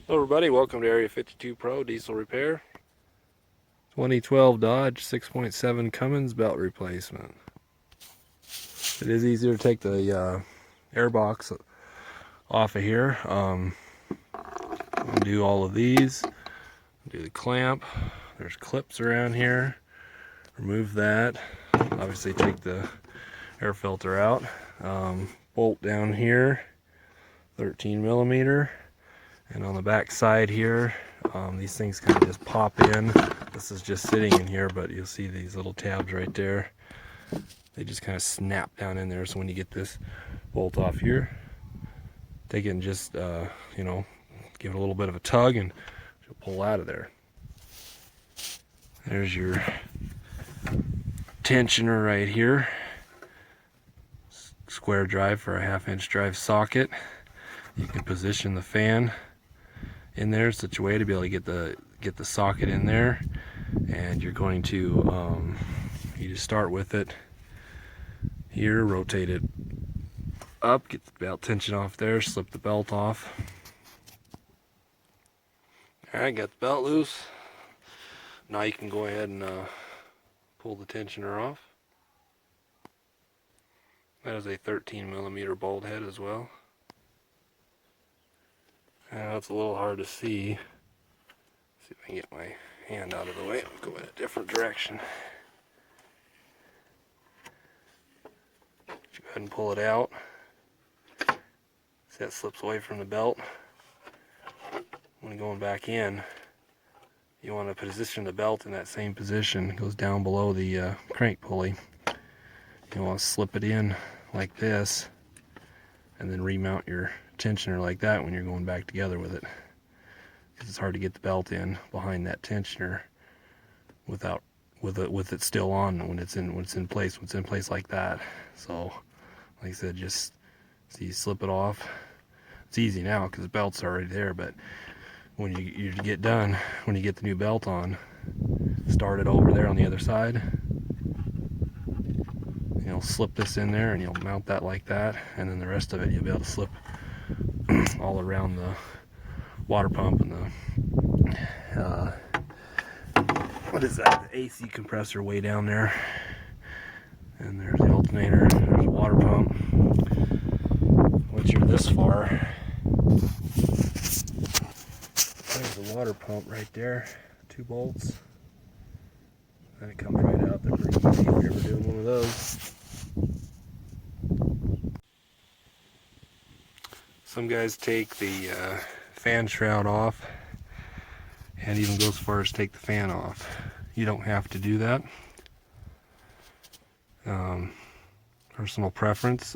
Hello everybody, welcome to Area 52 Pro Diesel Repair. 2012 Dodge 6.7 Cummins belt replacement. It is easier to take the air box off of here. Do all of these. Do the clamp. There's clips around here. Remove that. Obviously take the air filter out. Bolt down here, 13 millimeter. And on the back side here, these things kind of just pop in. This is just sitting in here, but you'll see these little tabs right there. They just kind of snap down in there. So when you get this bolt off here, take it and just, give it a little bit of a tug and you'll pull out of there. There's your tensioner right here. Square drive for a 1/2-inch drive socket. You can position the fan in there such a way to be able to get the socket in there, and you're going to you just start with it here, rotate it up, get the belt tension off there, slip the belt off. Alright, got the belt loose. Now you can go ahead and pull the tensioner off. That is a 13 millimeter bolt head as well. That's a little hard to see. See if I can get my hand out of the way. I'll go in a different direction. Go ahead and pull it out. See that slips away from the belt. When going back in, you want to position the belt in that same position. It goes down below the crank pulley. You want to slip it in like this, and then remount your tensioner like that when you're going back together with it. Because it's hard to get the belt in behind that tensioner with it still on when it's in place like that. So, like I said, just see you slip it off. It's easy now because the belt's already there, but when you get done, when you get the new belt on, start it over there on the other side. You'll slip this in there and you'll mount that like that, and then the rest of it you'll be able to slip all around the water pump and the what is that, the AC compressor way down there, and there's the alternator, there's a water pump. Once you're this far, there's the water pump right there, 2 bolts, and it comes right out. They're pretty easy if you're ever doing one of those. Some guys take the fan shroud off and even go as far as take the fan off. You don't have to do that. Personal preference.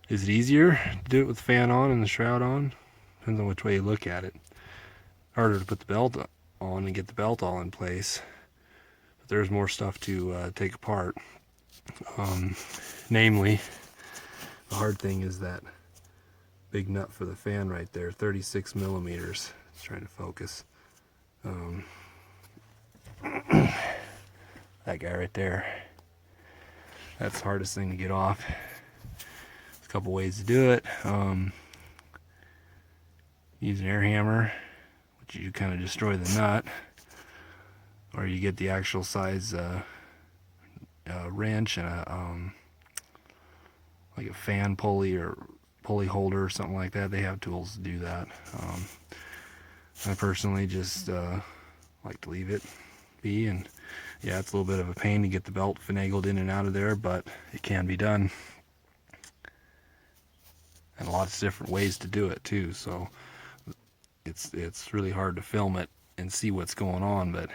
Is it easier to do it with the fan on and the shroud on? Depends on which way you look at it. Harder to put the belt on and get the belt all in place. But there's more stuff to take apart. Namely, the hard thing is that big nut for the fan right there, 36 millimeters. It's trying to focus. That guy right there. That's the hardest thing to get off. There's a couple ways to do it. Use an air hammer, which you kind of destroy the nut, or you get the actual size wrench and like a fan pulley or pulley holder or something like that. They have tools to do that. I personally just like to leave it be, and yeah, it's a little bit of a pain to get the belt finagled in and out of there, but it can be done, and lots of different ways to do it too. So it's really hard to film it and see what's going on, but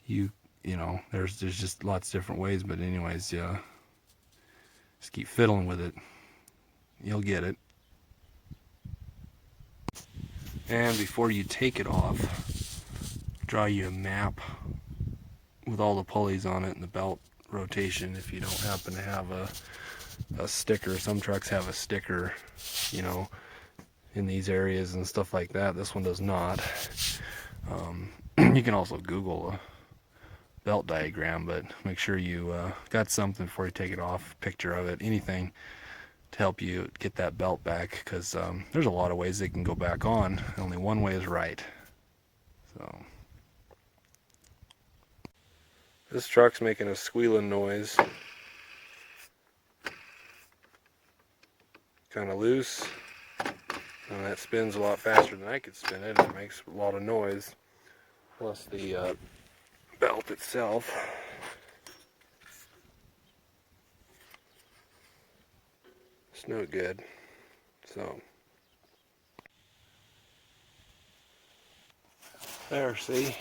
you know, there's just lots of different ways. But anyways, yeah, just keep fiddling with it. You'll get it. And before you take it off, draw you a map with all the pulleys on it and the belt rotation. If you don't happen to have a sticker, some trucks have a sticker, you know, in these areas and stuff like that. This one does not. You can also Google a belt diagram, but make sure you got something before you take it off, picture of it, anything to help you get that belt back, because there's a lot of ways they can go back on. Only one way is right. So this truck's making a squealing noise. Kind of loose, and that spins a lot faster than I could spin it. It makes a lot of noise. Plus the belt itself. It's no good. So there, see,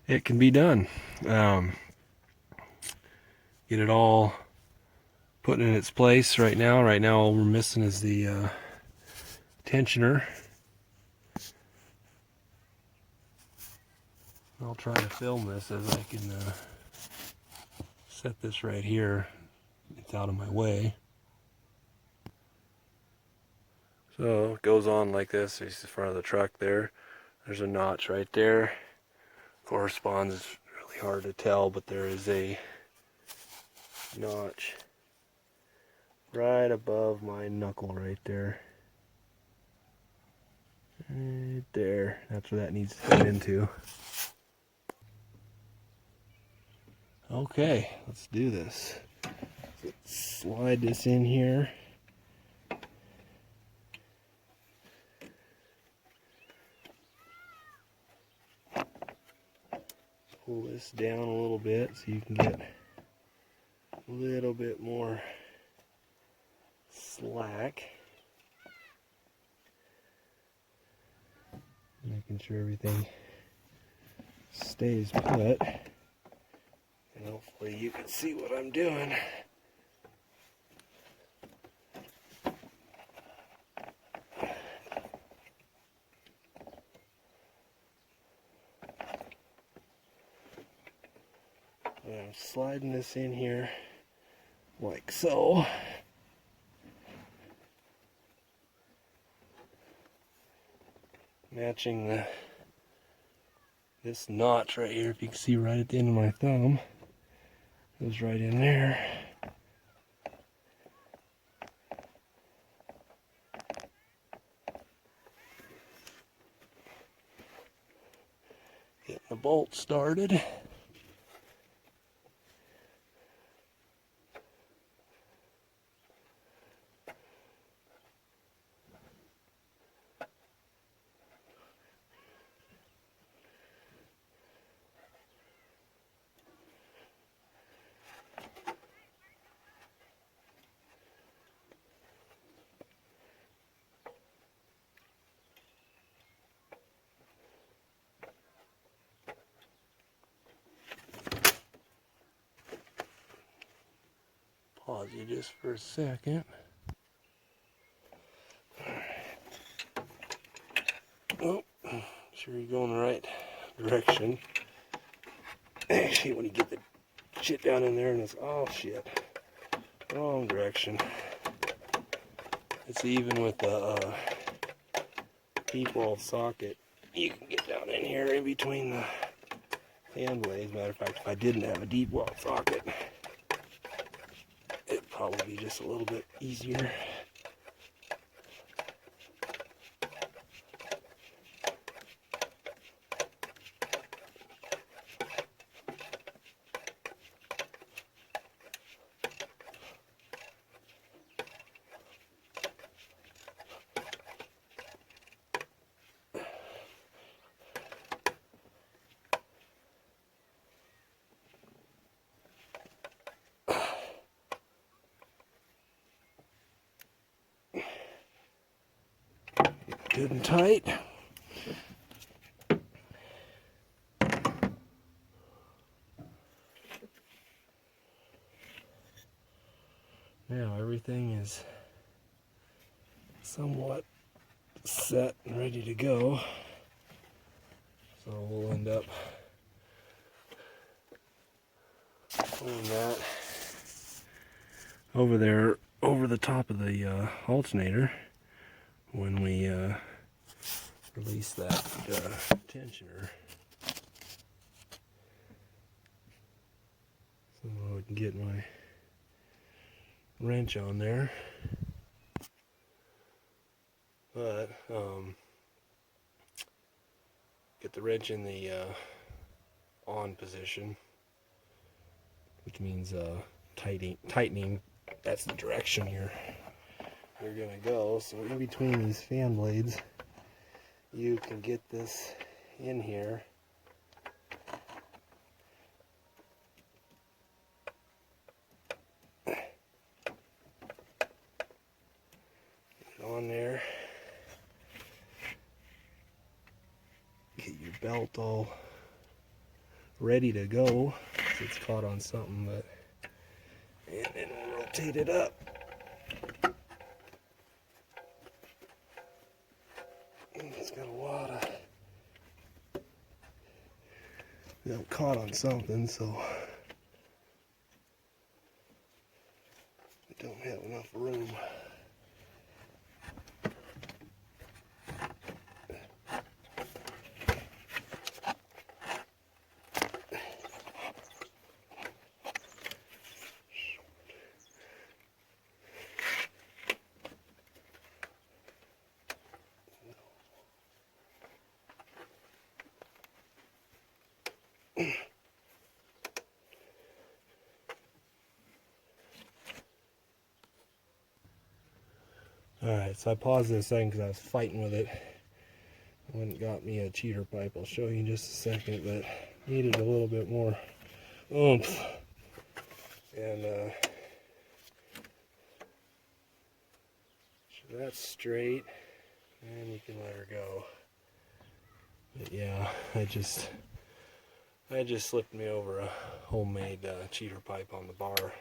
it can be done. Get it all put in its place right now. Right now all we're missing is the tensioner. I'll try to film this as I can set this right here. It's out of my way. So it goes on like this. There's the front of the truck there. There's a notch right there. Corresponds, it's really hard to tell, but there is a notch right above my knuckle right there. Right there. That's where that needs to fit into. Okay, let's do this. Let's slide this in here. Pull this down a little bit so you can get a little bit more slack. Making sure everything stays put. And hopefully you can see what I'm doing. And I'm sliding this in here like so. Matching this notch right here, if you can see right at the end of my thumb, goes right in there. Getting the bolt started. Pause you just for a second. Oh, sure you're going the right direction. Actually, when you get the shit down in there and it's, oh shit, wrong direction. It's even with the deep wall socket. You can get down in here in between the fan blades. Matter of fact, if I didn't have a deep wall socket, it'd probably be just a little bit easier. Good and tight. Now everything is somewhat set and ready to go. So we'll end up putting that over there, over the top of the alternator when we release that tensioner. So I can get my wrench on there, but get the wrench in the on position, which means tightening. That's the direction you're gonna go. So in between these fan blades, you can get this in here. Get it on there. Get your belt all ready to go. It's caught on something, but and then we'll rotate it up. It's got a lot of caught on something, so we don't have enough room. Alright, so I paused this thing because I was fighting with it. I went and got me a cheater pipe. I'll show you in just a second, but needed a little bit more oomph. And so that's straight, and you can let her go. But yeah, I just slipped me over a homemade cheater pipe on the bar.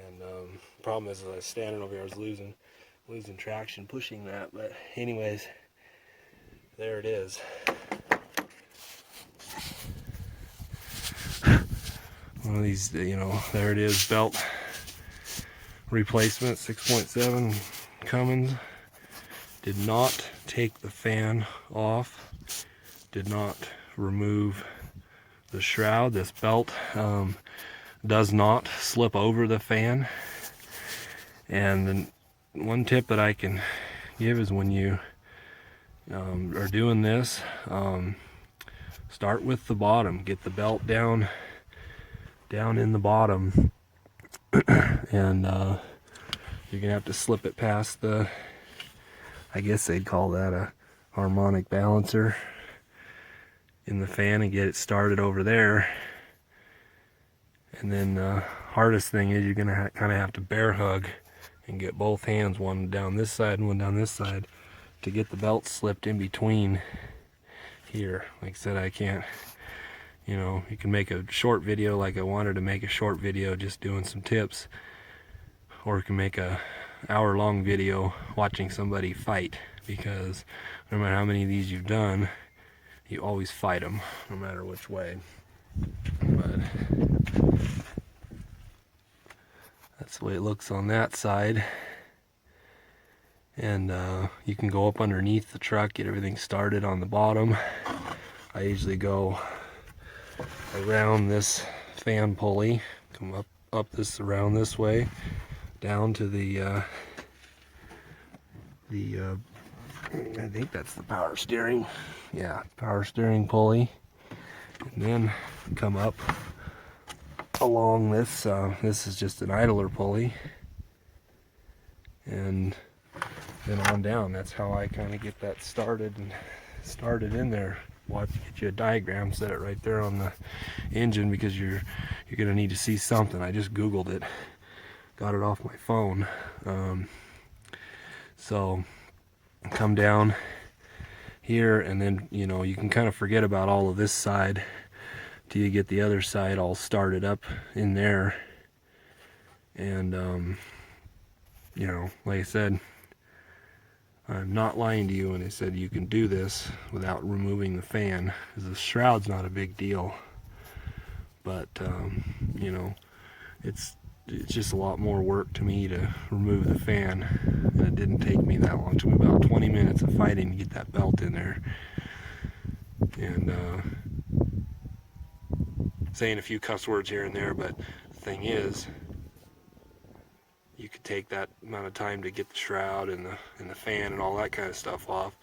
And the problem is, I was standing over here, I was losing traction pushing that. But anyways, there it is. One of these, there it is, belt replacement, 6.7 Cummins. Did not take the fan off, did not remove the shroud. This belt does not slip over the fan. And then one tip that I can give is when you are doing this, start with the bottom, get the belt down in the bottom, and you're gonna have to slip it past the, I guess they'd call that a harmonic balancer in the fan, and get it started over there. And then the hardest thing is you're gonna kind of have to bear hug and get both hands, one down this side and one down this side, to get the belt slipped in between here. Like I said, I can't, you can make a short video like I wanted to make a short video just doing some tips, or you can make a hour-long video watching somebody fight, because no matter how many of these you've done, you always fight them, no matter which way. But that's the way it looks on that side. And you can go up underneath the truck, get everything started on the bottom. I usually go around this fan pulley, come up this around this way, down to the I think that's the power steering. Yeah, power steering pulley. And then come up along this. This is just an idler pulley, and then on down. That's how I kind of get that started in there. Watch, get you a diagram, set it right there on the engine, because you're gonna need to see something. I just Googled it, got it off my phone. So come down here, and then you can kind of forget about all of this side till you get the other side all started up in there. And like I said, I'm not lying to you when I said you can do this without removing the fan, because the shroud's not a big deal. But it's just a lot more work to me to remove the fan, and it didn't take me that long. It took me about 20 minutes of fighting to get that belt in there. And saying a few cuss words here and there, but the thing is, you could take that amount of time to get the shroud and the fan and all that kind of stuff off,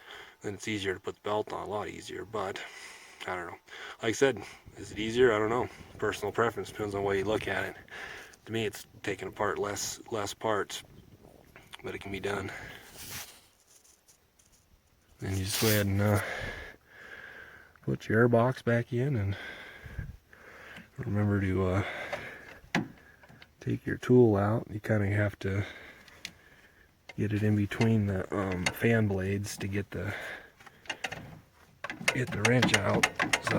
then it's easier to put the belt on, a lot easier. But I don't know. Like I said, is it easier? I don't know. Personal preference, depends on the way you look at it. To me, it's taking apart less parts, but it can be done. Then you just go ahead and put your air box back in, and remember to take your tool out. You kind of have to get it in between the fan blades to get the wrench out. So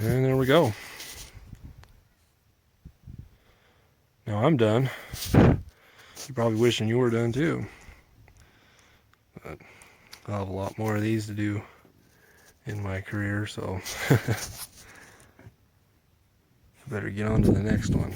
and there we go. Now I'm done. You're probably wishing you were done too. But I'll have a lot more of these to do in my career, so I better get on to the next one.